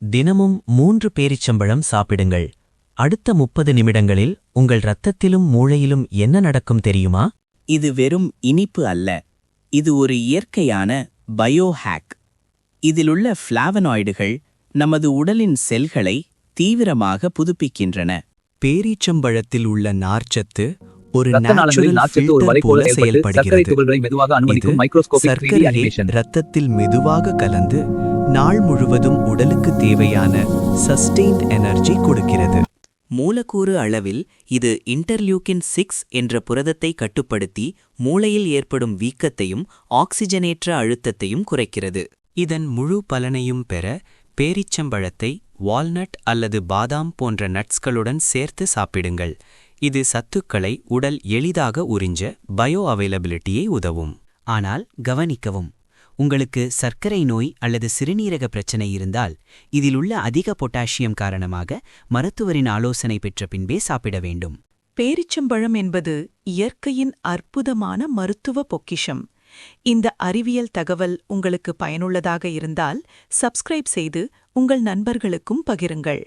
தினமும் 3 பேரிச்சம்பழம் சாப்பிடுங்கள். அடுத்த 30 நிமிடங்களில் உங்கள் இரத்தத்திலும் மூளையிலும் என்ன நடக்கும் தெரியுமா? இது வெறும் இனிப்பு அல்ல, இது ஒரு இயற்கையான பயோஹேக். இதிலுள்ள ஃப்ளாவனாய்டுகள் நமது உடலின் செல்களை தீவிரமாக புதுப்பிக்கின்றன. பேரீச்சம்பழத்தில் உள்ள நார்ச்சத்து ஒரு இரத்த நாளங்களில் நார்ச்சத்து ஒரு வலை போல செயல்பட்டு சர்க்கரை துகள்களை மெதுவாக அனுமதிக்கும் மைக்ரோஸ்கோபிக் 3D அனிமேஷன். இரத்தத்தில் மெதுவாக கலந்து நாள் முழுவதும் உடலுக்கு தேவையான சஸ்டெயின்ட் எனர்ஜி கொடுக்கிறது. மூலக்கூறு அளவில் இது இன்டர்லியூக்கின் 6 என்ற புரதத்தை கட்டுப்படுத்தி மூளையில் ஏற்படும் வீக்கத்தையும் ஆக்சிஜனேற்ற அழுத்தத்தையும் குறைக்கிறது. இதன் முழு பலனையும் பெற பேரிச்சம்பழத்தை வால்நட் அல்லது பாதாம் போன்ற நட்ஸ்களுடன் சேர்த்து சாப்பிடுங்கள். இது சத்துக்களை உடல் எளிதாக உறிஞ்ச பயோ அவைலபிலிட்டியை உதவும். ஆனால் கவனிக்கவும், உங்களுக்கு சர்க்கரை நோய் அல்லது சிறுநீரக பிரச்சனை இருந்தால் இதிலுள்ள அதிக பொட்டாசியம் காரணமாக மருத்துவரின் ஆலோசனை பெற்ற பின்பே சாப்பிட வேண்டும். பேரிச்சம்பழம் என்பது இயற்கையின் அற்புதமான மருத்துவ பொக்கிஷம். இந்த அறிவியல் தகவல் உங்களுக்கு பயனுள்ளதாக இருந்தால் சப்ஸ்கிரைப் செய்து உங்கள் நண்பர்களுக்கும் பகிருங்கள்.